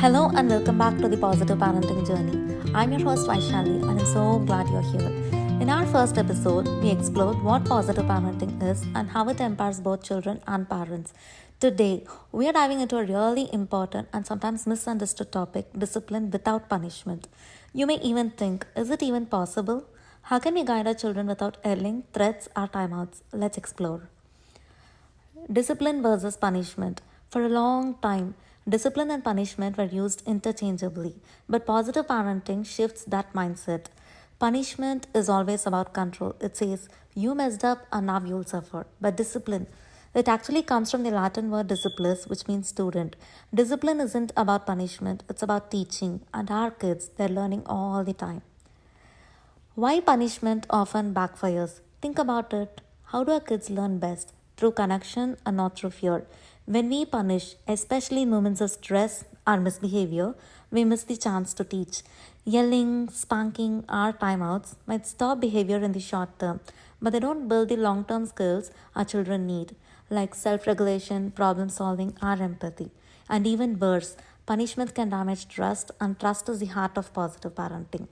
Hello and welcome back to the Positive Parenting Journey. I'm your host Vaishali and I'm so glad you're here. In our first episode, we explored what positive parenting is and how it empowers both children and parents. Today, we are diving into a really important and sometimes misunderstood topic, discipline without punishment. You may even think, is it even possible? How can we guide our children without yelling, threats, or timeouts? Let's explore. Discipline versus punishment. For a long time, discipline and punishment were used interchangeably, but positive parenting shifts that mindset. Punishment is always about control. It says, you messed up and now you'll suffer. But discipline, it actually comes from the Latin word disciplis, which means student. Discipline isn't about punishment, it's about teaching, and our kids, they're learning all the time. Why punishment often backfires? Think about it. How do our kids learn best? Through connection and not through fear. When we punish, especially in moments of stress or misbehavior, we miss the chance to teach. Yelling, spanking, or timeouts might stop behavior in the short term, but they don't build the long term skills our children need, like self regulation, problem solving, or empathy. And even worse, punishment can damage trust, and trust is the heart of positive parenting.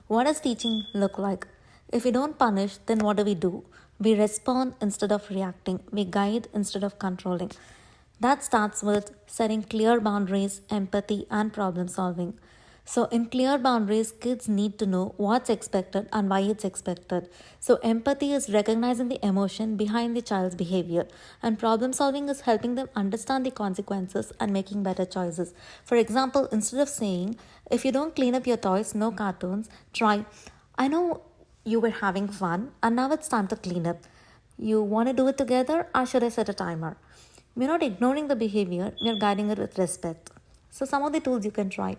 What does teaching look like? If we don't punish, then what do? We respond instead of reacting. We guide instead of controlling. That starts with setting clear boundaries, empathy, and problem solving. So, in clear boundaries, kids need to know what's expected and why it's expected. So, empathy is recognizing the emotion behind the child's behavior, and problem solving is helping them understand the consequences and making better choices. For example, instead of saying, if you don't clean up your toys, no cartoons, try, I know you were having fun and now it's time to clean up. You want to do it together or should I set a timer? We're not ignoring the behavior, we're guiding it with respect. So, some of the tools you can try.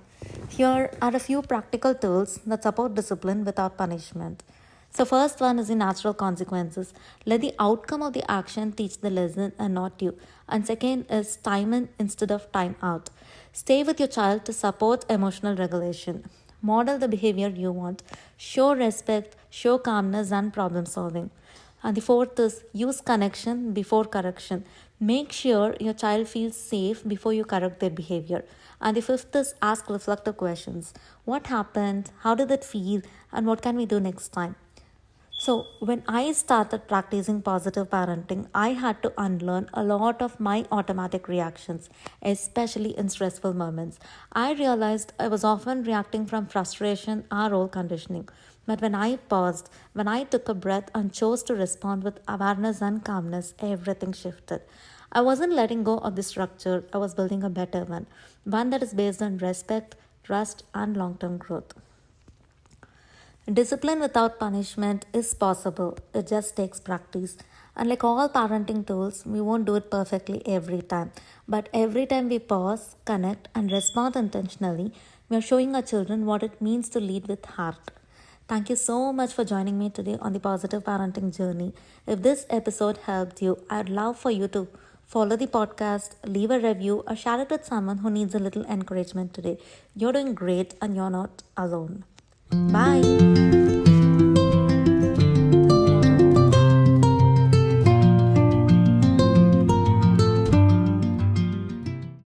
Here are a few practical tools that support discipline without punishment. So, first one is the natural consequences. Let the outcome of the action teach the lesson and not you. And second is time in instead of time out. Stay with your child to support emotional regulation. Model the behavior you want. Show respect, show calmness, and problem solving. And the fourth is use connection before correction. Make sure your child feels safe before you correct their behavior. And the fifth is ask reflective questions. What happened? How did it feel? And what can we do next time? So, when I started practicing positive parenting, I had to unlearn a lot of my automatic reactions, especially in stressful moments. I realized I was often reacting from frustration or old conditioning. But when I paused, when I took a breath and chose to respond with awareness and calmness, everything shifted. I wasn't letting go of the structure, I was building a better one that is based on respect, trust, and long term growth. Discipline without punishment is possible, it just takes practice. And like all parenting tools, we won't do it perfectly every time. But every time we pause, connect, and respond intentionally, we are showing our children what it means to lead with heart. Thank you so much for joining me today on the Positive Parenting Journey. If this episode helped you, I'd love for you to follow the podcast, leave a review, or share it with someone who needs a little encouragement today. You're doing great and you're not alone. Bye.